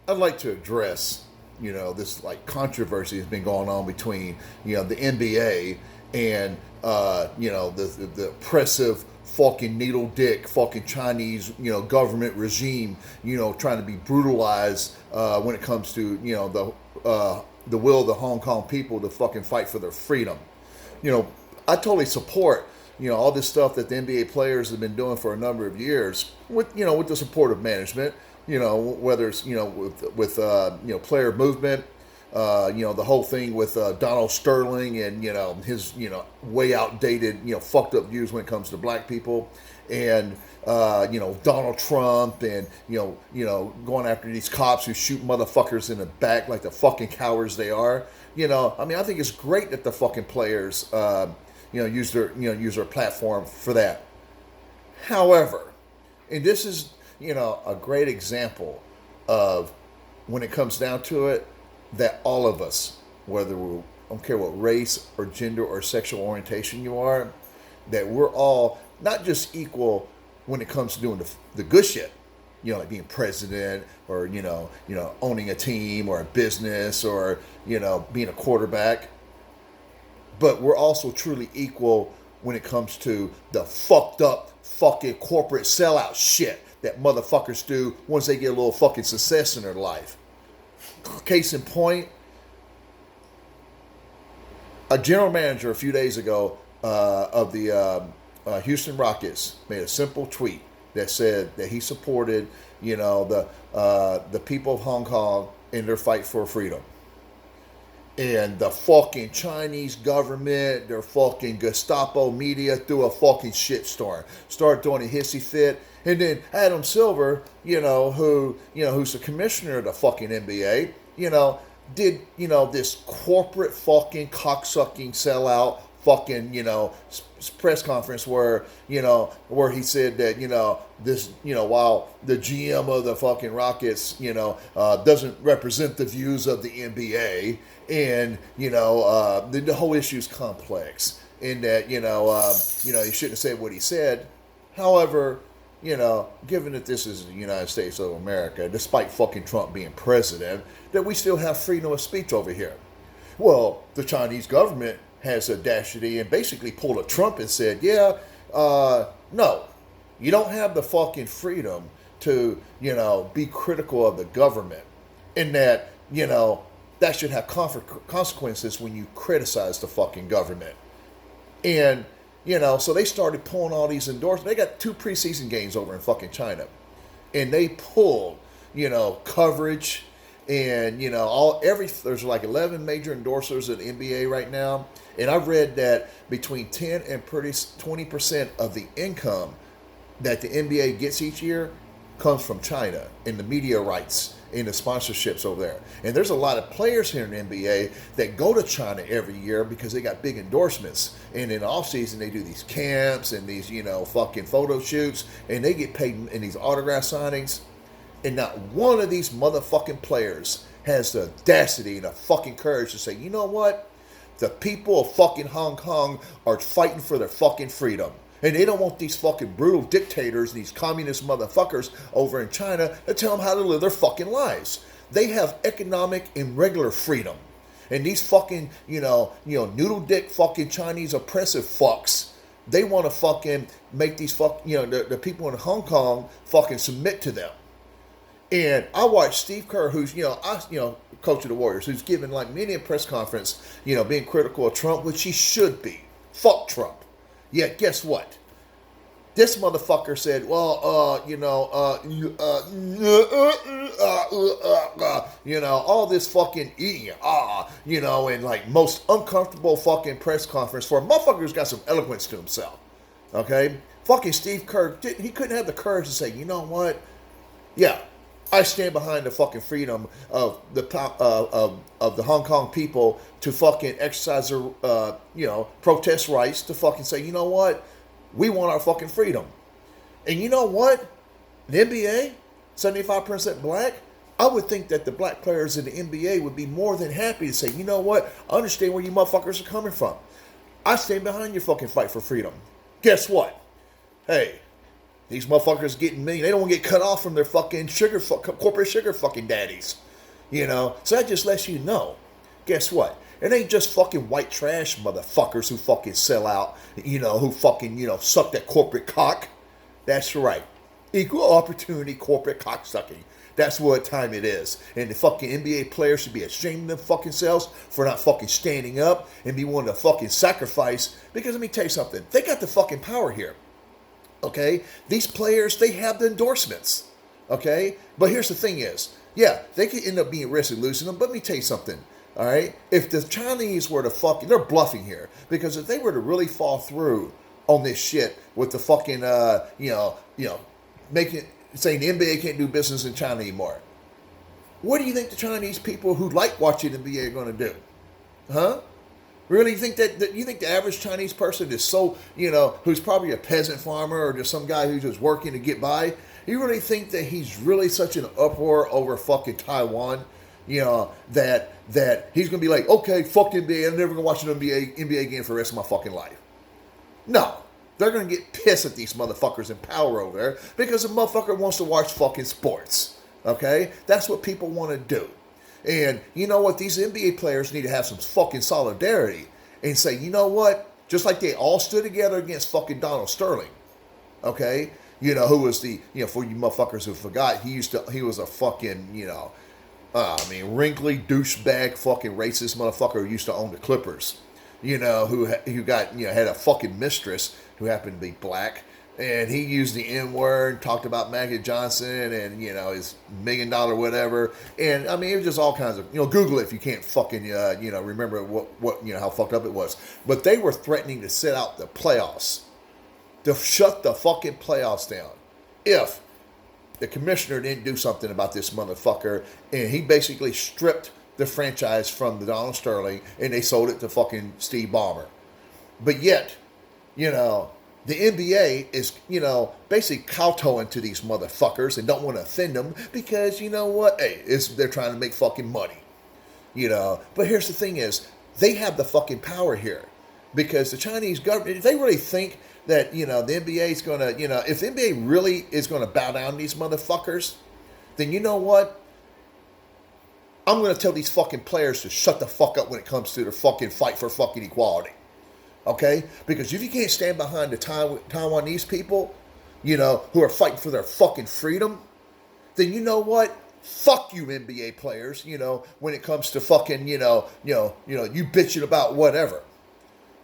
I'd like to address, this like controversy has been going on between, the NBA and, the oppressive fucking needle dick fucking Chinese, government regime, trying to be brutalized when it comes to, the will of the Hong Kong people to fucking fight for their freedom. I totally support all this stuff that the NBA players have been doing for a number of years with the support of management. Whether it's with player movement, the whole thing with Donald Sterling and his way outdated fucked up views when it comes to black people, and Donald Trump and going after these cops who shoot motherfuckers in the back like the fucking cowards they are. I think it's great that the fucking players use their platform for that. However, and this is a great example of when it comes down to it, that all of us, whether we I don't care what race or gender or sexual orientation you are, that we're all not just equal when it comes to doing the good shit, like being president or owning a team or a business or being a quarterback, but we're also truly equal when it comes to the fucked up fucking corporate sellout shit that motherfuckers do once they get a little fucking success in their life. Case in point, a general manager a few days ago of the Houston Rockets made a simple tweet that said that he supported, the people of Hong Kong in their fight for freedom. And the fucking Chinese government, their fucking Gestapo media threw a fucking shitstorm. Started doing a hissy fit. And then Adam Silver, who's the commissioner of the fucking NBA, did, this corporate fucking cocksucking sellout fucking, press conference where he said that, this, while the GM of the fucking Rockets, doesn't represent the views of the NBA, and, the whole issue is complex, in that, he shouldn't have said what he said. However, given that this is the United States of America, despite fucking Trump being president, that we still have freedom of speech over here. Well, the Chinese government has audacity and basically pulled a Trump and said, no, you don't have the fucking freedom to, be critical of the government, in that, that should have consequences when you criticize the fucking government. And, so they started pulling all these endorsements. They got 2 preseason games over in fucking China. And they pulled, coverage and, there's like 11 major endorsers of the NBA right now. And I've read that between 10 and 20% of the income that the NBA gets each year comes from China and the media rights and the sponsorships over there. And there's a lot of players here in the NBA that go to China every year because they got big endorsements. And in the off season, they do these camps and these, fucking photo shoots, and they get paid in these autograph signings. And not one of these motherfucking players has the audacity and the fucking courage to say, you know what? The people of fucking Hong Kong are fighting for their fucking freedom. And they don't want these fucking brutal dictators, these communist motherfuckers over in China to tell them how to live their fucking lives. They have economic and regular freedom. And these fucking, noodle dick fucking Chinese oppressive fucks, they want to fucking make these the people in Hong Kong fucking submit to them. And I watched Steve Kerr, who's, coach of the Warriors, who's given like many a press conference, being critical of Trump, which he should be. Fuck Trump. Yet, guess what? This motherfucker said, all this fucking eating, and like most uncomfortable fucking press conference for a motherfucker who's got some eloquence to himself. Okay? Fucking Steve Kerr, he couldn't have the courage to say, you know what? Yeah, I stand behind the fucking freedom of the of the Hong Kong people to fucking exercise their protest rights, to fucking say, you know what, we want our fucking freedom. And you know what, the NBA, 75% black. I would think that the black players in the NBA would be more than happy to say, you know what, I understand where you motherfuckers are coming from. I stand behind your fucking fight for freedom. Guess what? Hey, These motherfuckers getting million. They don't want to get cut off from their fucking corporate sugar fucking daddies. You know? So that just lets you know. Guess what? It ain't just fucking white trash motherfuckers who fucking sell out, you know, who fucking, you know, suck that corporate cock. That's right. Equal opportunity corporate cocksucking. That's what time it is. And the fucking NBA players should be ashamed of them fucking selves for not fucking standing up and be willing to fucking sacrifice. Because let me tell you something. They got the fucking power here. Okay? These players, they have the endorsements. Okay? But here's the thing is, yeah, they could end up being risky losing them, but let me tell you something. All right? If the Chinese were to fucking, they're bluffing here. Because if they were to really fall through on this shit with the fucking, saying the NBA can't do business in China anymore. What do you think the Chinese people who like watching the NBA are going to do? Huh? Really think that you think the average Chinese person is so, you know, who's probably a peasant farmer or just some guy who's just working to get by, you really think that he's really such an uproar over fucking Taiwan, you know, that he's going to be like, okay, fuck the NBA, I'm never going to watch an NBA again for the rest of my fucking life. No. They're going to get pissed at these motherfuckers in power over there because the motherfucker wants to watch fucking sports. Okay? That's what people want to do. And you know what? These NBA players need to have some fucking solidarity and say, you know what? Just like they all stood together against fucking Donald Sterling. Okay? You know, who was the, you know, for you motherfuckers who forgot, he was a fucking, you know, wrinkly douchebag fucking racist motherfucker who used to own the Clippers. You know, who got, you know, had a fucking mistress who happened to be black, and he used the N-word, talked about Magic Johnson and, you know, his $1 million whatever, and I mean, it was just all kinds of, you know, Google it if you can't fucking, you know, remember what you know, how fucked up it was. But they were threatening to sit out the playoffs, to shut the fucking playoffs down, if the commissioner didn't do something about this motherfucker, and he basically stripped the franchise from the Donald Sterling, and they sold it to fucking Steve Ballmer. But yet, you know, the NBA is, you know, basically kowtowing to these motherfuckers and don't want to offend them because, you know what, hey, they're trying to make fucking money. You know, but here's the thing is, they have the fucking power here. Because the Chinese government, if they really think that, you know, the NBA is going to, you know, if the NBA really is going to bow down to these motherfuckers, then you know what? I'm going to tell these fucking players to shut the fuck up when it comes to their fucking fight for fucking equality. Okay? Because if you can't stand behind the Taiwanese people, you know, who are fighting for their fucking freedom, then you know what? Fuck you NBA players, you know, when it comes to fucking, you bitching about whatever.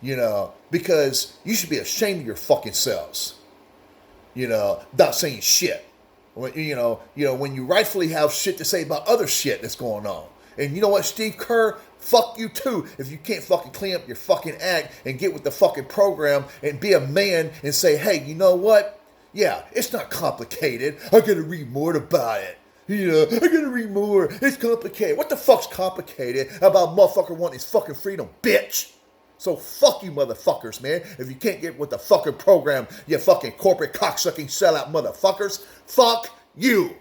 You know, because you should be ashamed of your fucking selves. You know, not saying shit. When, when you rightfully have shit to say about other shit that's going on. And you know what, Steve Kerr? Fuck you too if you can't fucking clean up your fucking act and get with the fucking program and be a man and say, hey, you know what? Yeah, it's not complicated. I gotta read more about it. You know, I gotta read more. It's complicated. What the fuck's complicated about motherfucker wanting his fucking freedom, bitch? So fuck you motherfuckers, man. If you can't get with the fucking program, you fucking corporate cocksucking sellout motherfuckers, fuck you.